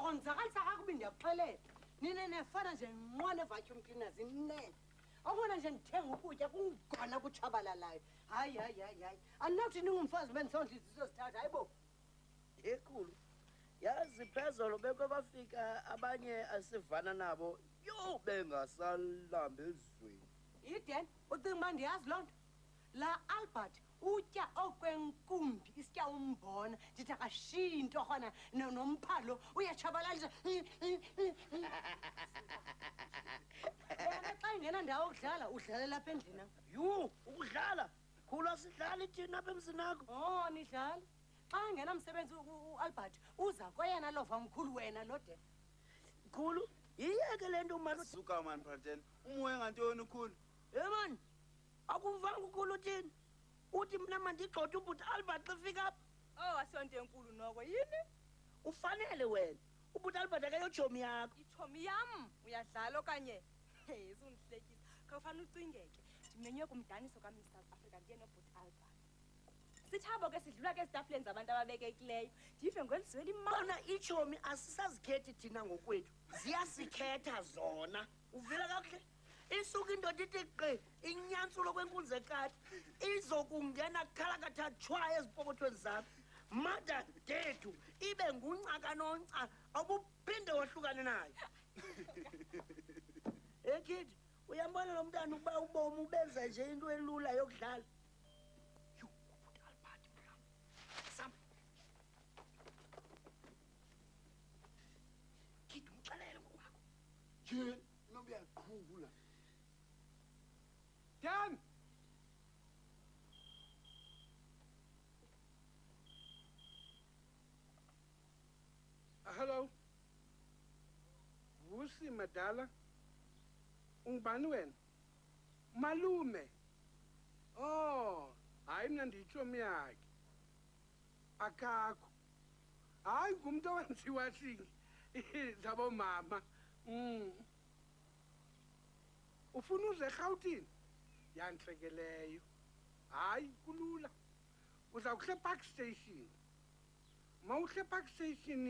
uzokonzakalisa kakubi ndiyakuxelela nina nefana nje nqwane vacuum cleaners inene awubona nje ndithenga ukutya kungona kutshabalalayo hayi andinakuthi ningumfazi bendisondliziso sithatha hayibo ekhulu yazi phezolo beke bafika abanye asivana nabo yo bengasalambe ezweni iden ucinga uba ndiyazi loo nto la Albert utya okwenkumbi isitya umbona ndithi akashiyi into khona nomphalo uyatshabalalisa yena xa ingena ndawo okudlala udlalela lapha endlini apha yho ukudlala khulu asidlali thina apha emzini akho nidlala xa engenamsebenzi uAlbert uza kweyena lova mkhulu wena lode mkhulu yiyeke le nto mani suka mani Brathen umoya ngantoni ukhulu mani akumvanga ukhulu uthini uthi mna mandigxothe ubhuti Albert xefika apha asonto enkulu noko yini ufanele wena ubhuti Albert akayotshomi yakho itshomi yam uyadlala okanye isundihlekisa khawufana ucingeke ndimenywe kumdaniso kaMr South Africa ndiye nobhuti Albert sithabo ke sidlula ke esitafuleni zabantu ababekekileyo ndive ngolizwela imana itshomi asisazikhethi thina ngokwethu ziyasikhetha zona uvela kakuhle isuka indoda ithi gqi inyantsulo kwenkunzi ekati izokungena khalakatha tshwaya ezipokothweni zakho mada dethu ibe nguncaka nonca awubuphinde wahlukane nayo kid uyambona lo mntana ukuba ubomi ubenza nje into elula yokudlala ubhuti Albert mlam sam kid umxelele ngokwakho nje nobe uyaqhula Dan hello Vusi Madala ungubani wena malume hayi mina ndiyitshomi yakhe akakho hayi ngumuntu owenziwa hlingi zabo mama ufuna uze eRhawutini yanhlekeleyo hayi kulula uza kuhle park station mawuhle park station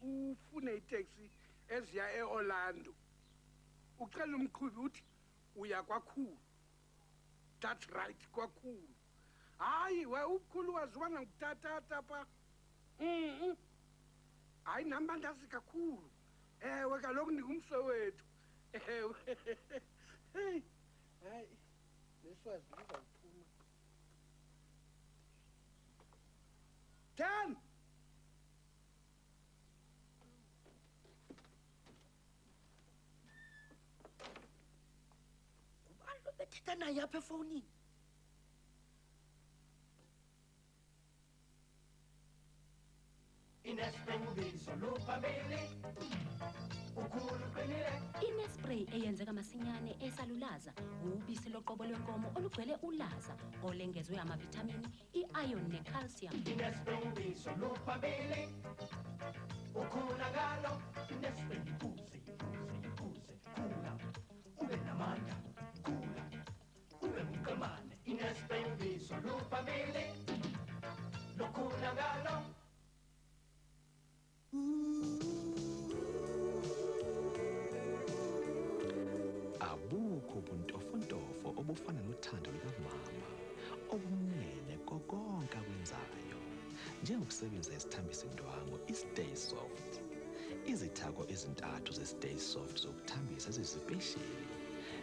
ufune itaxi eziya eOrlando ucela umqhubi uthi uya kwakhulu that's right kwakhulu hayi we ukhulu wazibona ngutata pha hayi namba ndazi kakhulu ewe kaloku ndingumsowethu ewe hey hayi leswazi lizawuphuma 10 ubalo bethetha naye apha efowunini Inespray soluphamile ukhulu qinile Inespray eyenzeka masinyane esalulaza ubisi loqobo lwenkomo olugcwele ulaza olengezwe amavithamini iiron necalcium Inespray soluphamile ukhula ngalo Inespray kuze khula ube namandla khula ube umqemane Inespray soluphamile lokhula ngalo abukho ubuntofontofo obufana nothando lukamama obumnene konke akwenzayo njengokusebenzisa isithambisi ndwangu iStay Soft izithako ezintathu zeStay Soft zokuthambisa ezisipesheli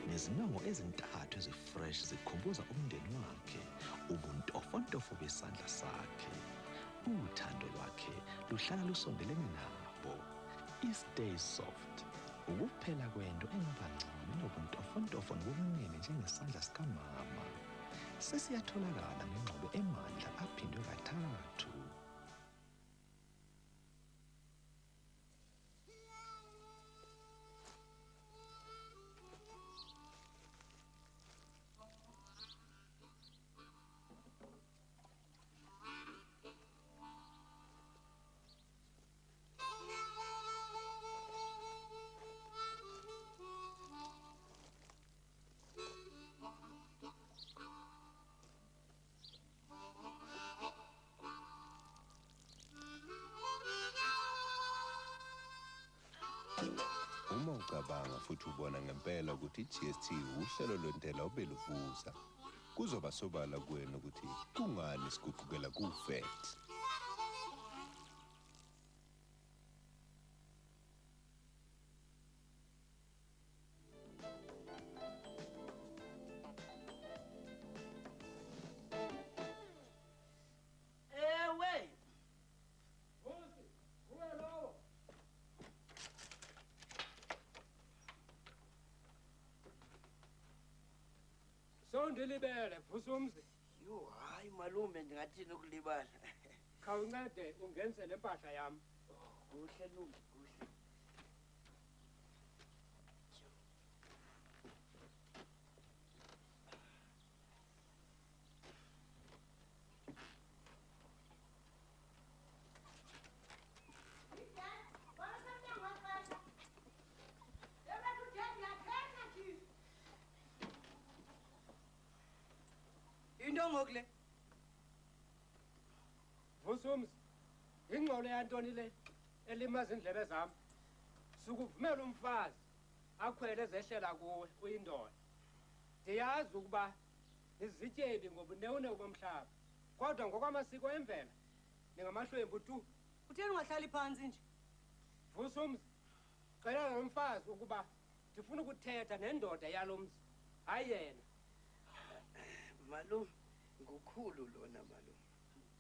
nezinongo ezintathu ezifresh zikhumbuza umndeni wakhe ubuntofontofo besandla sakhe uthando lwakhe luhlala lusondelene nabo iStay Soft ukuphela kwento engabancane nobuntofontofo nobumnene njengesandla sikamama sesiyatholakala ngengxobo emandla aphindwe kathathu Uma ucabanga futhi ubona ngempela ukuthi i-GST uhlelo lwentela obeluvuza, kuzoba sobala kuwena ukuthi kungani siguqukela ku-VAT. Ewe, Sondilibele Vusumzi. yo hayi malume ndingathini ukulibala. Khawuncede ungenze le mpahla yami. Kuhle lume, kuhle. Into ngokule. Vusumzi. Ingxolo yantoni le elimaza indlebe zami. Sukuvumela umfazi akhwele ezehlela kuwe uyindoda. Ndiyazi ukuba izityebi ngobunewune bomhlaba. Kodwa ngokwamasiko emvelo ningamahlwempu tu. Utheni ungahlali phansi nje? Vusumzi. Xelela lo mfazi ukuba ndifuna ukuthetha nendoda yalomzi. Hayi yena. Malume, ngukhulu lona malume.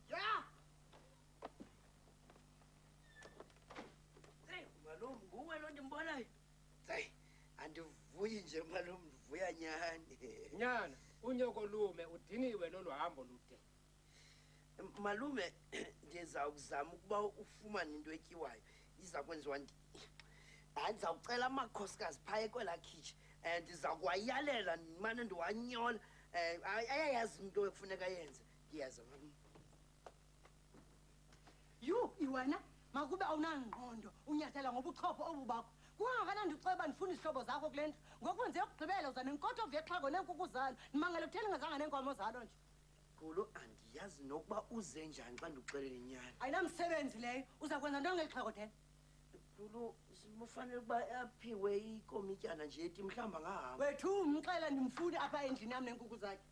Ya! Hey, malume, nguwe lo ndimbonayo. Hey, andivuyi nje malume, ndivuya nyani. Nyana, unyoko lume udiniwe lolu hambo lude. Malume, ndiza kuzama ukuba ufumane into etyiwayo. Iza kwenziwa hayi ndizawucela amakhosikazi phaya kwelaa khitshi. Ndiza kuwayalela ndimane ndiwanyola. Ayayazi into ekufuneka yenze. Ndiyaza malume. Yu, iwena makube awunangqondo unyathela ngobuchopho obu bakho. Kungakanani ndiceba ndifuna izihlobo zakho kule ndlu. Ngokwenze yokugqibela uza nenkoto vyexhako neenkuku zalo. Ndimangele kutheni ngazanga neenkomo zalo nje. Khulu, andiyazi nokuba uze njani xa ndikuxelela inyani. Ayinamsebenzi leyo. Uza kwenza ntoni ngeli xhego thena? Khulu, sibufanele ukuba aphiwe ikomityana nje eti mhlawumbi angahamba. Wethu umxela ndimfuni apha endlini yam neenkuku zakhe.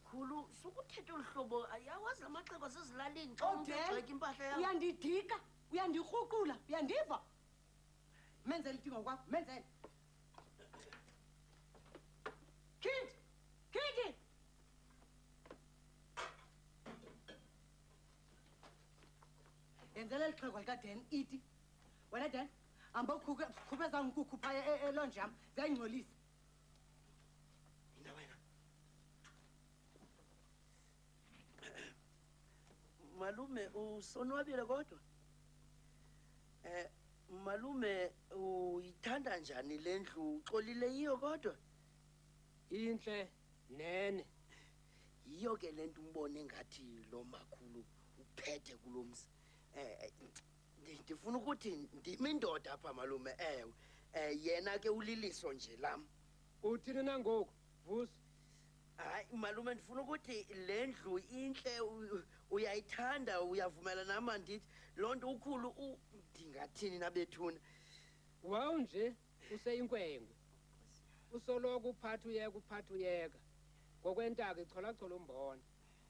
Khulu, sukuthetha olu hlobo ayawazi la maxeko asezilalini xa umntu egxeka impahla yam. Uyandidika, uyandirhuqula, uyandiva? Menzele idingo kwakho, menzele. Kid! Yenzele lixhego likaDan iti. Wena Dan, hamba ukhuphe ezaa nkukhu phaya elonje yam, ziyayingcolisa. Yina wena. Malume, usonwabile kodwa? Malume, uyithanda njani le ndlu? Uxolile yiyo kodwa? Inhle nene. Yiyo ke le nto umbone ngathi lo makhulu uphethe kulo mzi. Ndifuna ukuthi ndimi indoda apha malume, ewe. Yena ke uliliso nje lam. Uthini na ngoku, Vusi? Hayi malume, ndifuna ukuthi le ndlu intle, uyayithanda, uyavumela nam andithi. Loo nto ukhulu ndingathini nabethuna. Wawu nje useyinkwenkwe. Usoloko uphatha uyeka. Ngokwentaka icholachola umbona.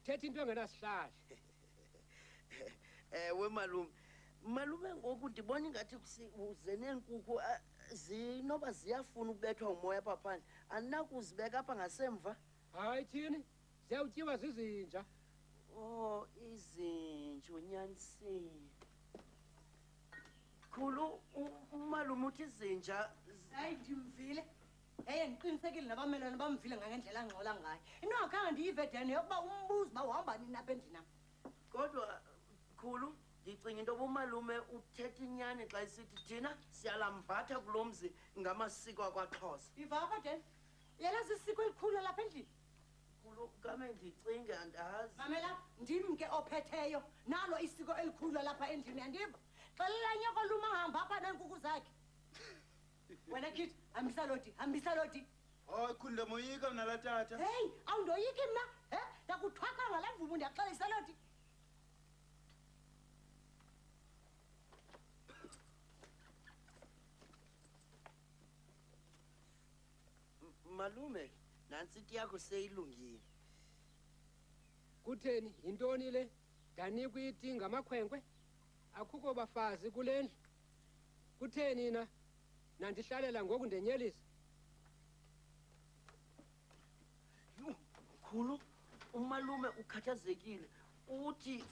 Thetha into engenasihlahla. Ewe malume. Malume, ngoku ndibona ingathi uze neenkukhu zinoba ziyafuna ukubethwa umoya apha phandle. Andinakuzibeka apha ngasemva. Hayi thini? Ziyawutyiwa zizinja. Oh, izinja unyanisile. Khulu, umalume uthi izinja. Hayi ndimvile. Ndiqinisekile nabamelwane bamvile ngangendlela angxola ngayo. Into akhange ndiyive Dan yokuba umbuzo uba uhamba nini apha endlini am. Kodwa khulu, ndicinga into yoba umalume uthetha inyani xa isithi thina siyalambatha kulo mzi ngamasiko akwaXhosa. Ivakho Dan, yalazi isiko elikhulu lapha endlini. Khulu, kame ndicinge andazi. Mamela, ndim ke ophetheyo nalo isiko elikhulu lapha endlini, yandiva? Xelela nyoko luma hamba apha neenkuku zakhe. Wena kid, hambisa loti. Hayi khulu ndamoyika mna la tata. Hey, awundoyiki mna? Ndakuthwaka ngala mvubu ndiyaxelisa loti. Malume, nansi iti yakho seyilungile. Kutheni yintoni le? Danikwa iti ngamakhwenkwe? Akukho bafazi kule ndlu. Kutheni na? Nandihlalela ngoku ndenyelisa. Khulu, umalume ukhathazekile. Uthi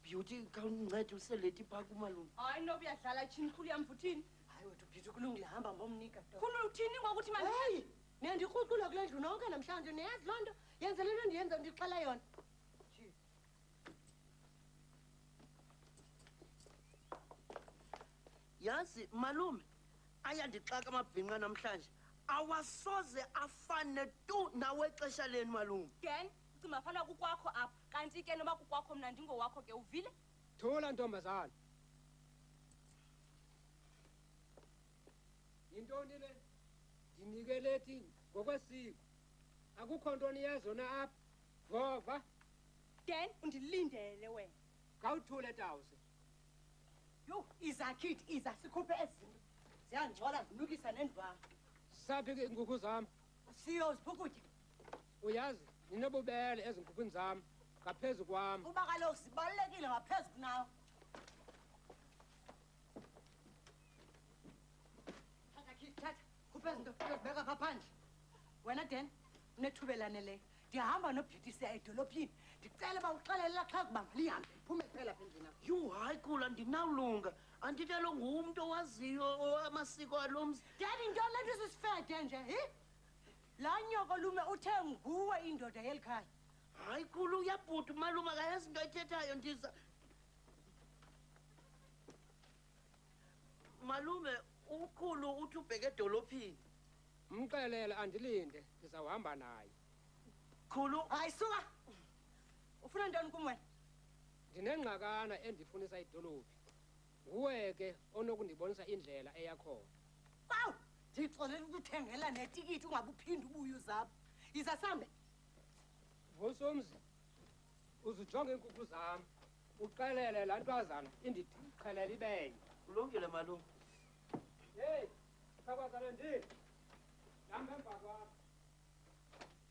Beauty kawuncede useleti phaka umalume. Hayi noba uyadlala tshini khulu yamvuthini. Hayi wethu Beauty kulungile hamba mbomnika. Khulu uthini ngokuthi manje? Hey, niyandikruqula kule ndlu nonke namhlanje niyazi loo nto. Yenze le nto ndiyenza ndixela yona. Yazi malume, ayandixaka amabhinqa namhlanje. Awasoze afane tu nawe xesha leni malume. Gen, ucima fana kukwakho apha. Kanti ke noba kukwakho mna ndingowakho ke uvile? Thula ntombazana. Yintoni le? Ndinike leti ngokwesiko. Akukho nto niyazona apha. Vova. Gen, undilindele wena. Khawuthule Tawuse. Yo, iza kid, iza sikhuphe ezinto. Ziyangcola zinukisa nendwana. Saphi ke inkukhu zami? Siyoziphukude. Uyazi, ninobubele ezinkukhukhwini zami ngaphezu kwami. Uba kaloku sibalulekile ngaphezulu kunawe. Thatha kid, thatha. Khuphe izinto uzibeka pha phandle. Wena Den, unethubelane le. Ndihamba noBeauty siya edolophini. Ndicela uba uxelele laa xhego uba malihambe. Phume phela apha endlini apha. Yho, hayi Khulu, andinawulunga. Anditelo ngumntu owaziyo amasiko alo mzi. Daddy, ntoni le nto sisifede nje, hi? Laa nyoko lume uthe nguwe indoda yeli khaya. Hayi Khulu, uyabhuda umalume akayazi into ayithethayo ndiza. Malume, ukhulu uthi ubheke edolophini. Mxelele andilinde, ndizawuhamba naye. Khulu, Hayi suka. Ufuna ntoni kum wena? Ndinengxakana endifunisa idolophi. Nguwe ke onokundibonisa indlela eyakhona. Bawu, ndixolele ukuthengela netikiti ungabuphindi ubuye uzapho. Yiza sambe. Vosomzi, uzijonge iinkukhu zami. Uxelele laa ntwazana indiqhelela ibenye. kulungile malume. Hey, sakwazana ndini. Hamba emva kwakho.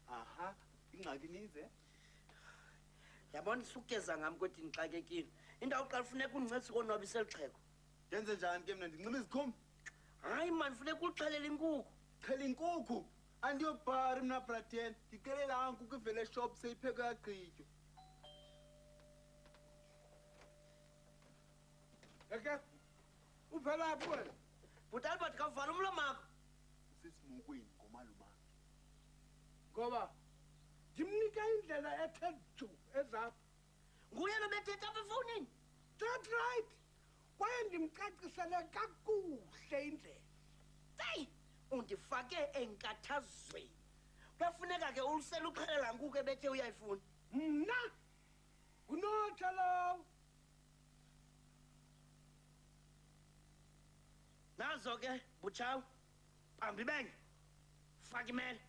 Aha, ingxaki nize. Yabona isukeza ngami kodwa ndixakekile. Indawo uqala funeka undincedise ukonwabisa eli xhego. Ndenze njani ke mna ndinxiba izikhumba? Hayi mani, funeka uxhelele inkukhu. Qhela inkukhu. Andiyobhari mna Braten. Ndixelela inkukhu ivele shop seyiphekwe yagqitywa. Eke, uvela phi wena? Bhuti Albert, khawuvala umlomo wakho. Sisimukweni ngomalumaka. Ngoba ndimnika indlela ethe ju ezapha. Nguye lo bethetha apha efowunini. That's right. Kwaye ndimcacisele kakuhle indlela. Hey, undifake enkathazweni. Kuyafuneka ke ulusele uxhelela nkukhu ebethe uyayifuna. Mna unotha lowo. Nazo ke butshawu. Phambi benye. Faka imele.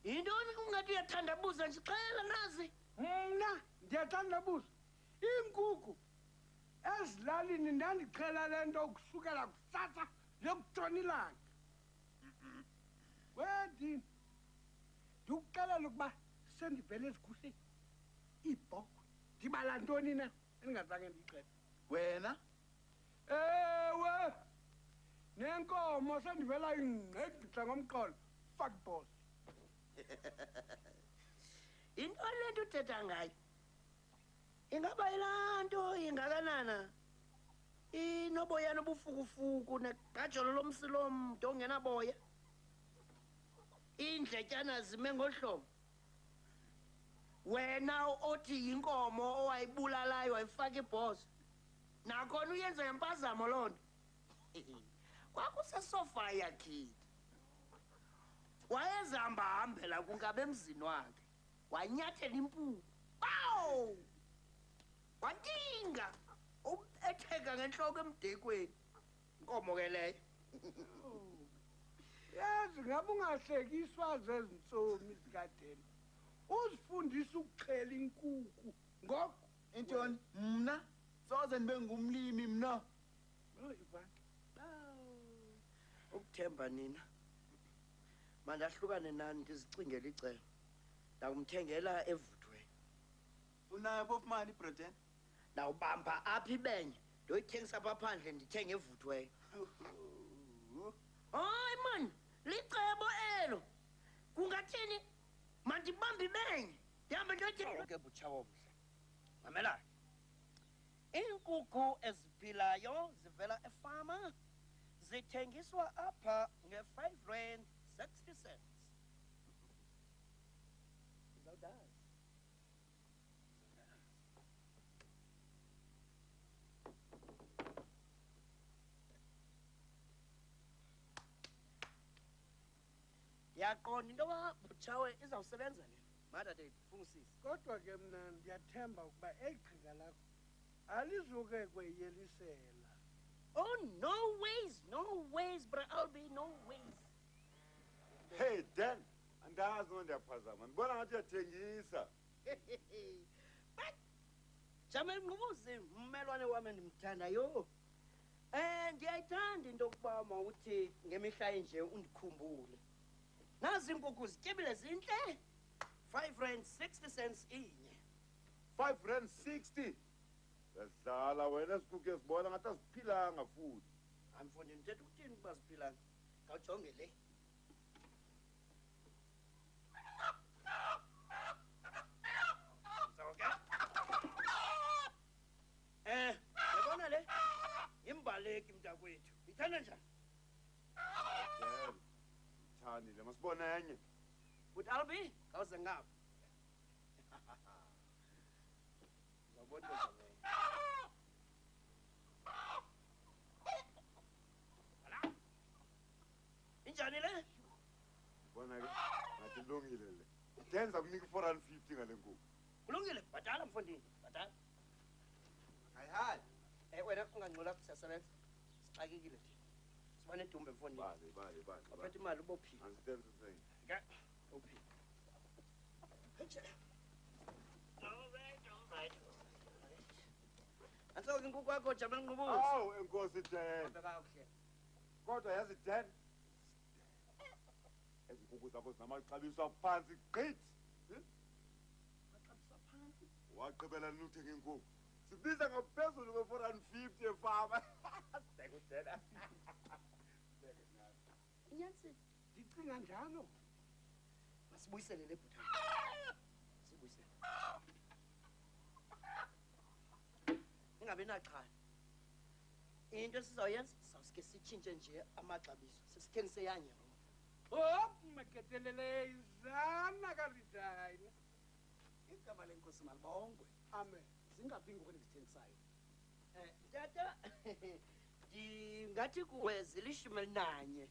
Yintoni kungathi uyathandabuza nje, xhela nazi. Mna ndiyathandabuza. Iinkukhu ezilalini ndandixhela le nto ukusukela kusasa yokutshona ilanga. Wedini ndikuxelela ukuba sendivele eziguhleni iibhokhwe ndibala ntoni na endingazange ndiyixhele. Wena? Ewe, nenkomo sendivela ingqegqisa ngomqolo. Fuck boss. Into le nto uthetha ngayo ingaba yilaa nto ingakanana inoboya nobufukufuku negajolo lomsilo mntu ongenaboya, iindletyana zime ngohlobo, wena othi yinkomo owayibulalayo wayifaka ibhozo, nakhona uyenza ngempazamo loo nto. Kwakusesofaya kid, wayezihambahambela kungabe emzini wakhe wanyathela impuku, awu wantinga etheka ngentloko emdekweni. Inkomo ke leyo. Yazi ngabe ungahlekiswa zezintsomi zikadeni. Uzifundisa ukuxhela inkukhu ngoko. Intoni? Mna soze ndibe ngumlimi mna. Oh, Ivan. ukuthemba nina mandahlukane nani ndizicingela icebo ndakumthengela evuthweni unayo bofumani iprotein ndawubamba apha ibenye ndoyithengisa apha phandle ndithenge evuthweyo hayi mani licebo elo kungathini mandibambe ibenye ndihambe ndoke butshawo mhle mamelani iinkukhu eziphilayo zivela efama zithengiswa apha nge-R5.60 uzawudazi ndiyaqonda into yoba butshawe izawusebenza le madade fungisisi kodwa ke mna ndiyathemba ukuba eli qhinga lakho alizuke kweyelisela oh no ways but I'll be no ways Hey Dan, andazi ngo ndiyaphazama. Ngibona ngathi uyathengisa. but Jamel Ngqubuzi ummelwane wami endimthandayo ndiyayithanda into yokuba mawuthi ngemihla enje undikhumbule nazi iinkukhu zityebile zintle R5.60 inye R5.60. Yazala wena isikukhu esibona ngathi asiphilanga futhi. amfundi ndithetha ukuthini ukuba ziphilanga khawujonge le yabona le imbaleki mntakwethu ithanda njani Thanile masibone enye. But Albi, khawuze ngapha uzawubona injani le Bona ke ngathi lungile le. Denza kunika i-R450 ngale nkukhu. kulungile bhatala mfondini bhatala hayi wena ungangcola siyasebenza sixakekile thina sibane edumbe mfondini Bale. waphethe imali ubophile Ansidenze senye. uphile antloko inkukhu yakho Jamel Ngqubuzi Awu enkosi Dan. kakuhle Kodwa yazi Dan. Ezinkukhu zakho zinamaxabiso aphansi gqithi. Waqhubela nuthenga inkukhu. Sibiza ngaphezulu kwe-R450 efama. Sekudela. inyanisile ndicinga njalo masibuyisele le bhutana sibuyisele ingabi naxhala into esizawuyenza sizawusuke sitshintshe nje amaxabiso sisithengise yanyawo hop maketelele izana kalidayina igama lenkosi malibongwe amen zingaphi inkukhu endizithengisayo tata ndingathi kuwe zili11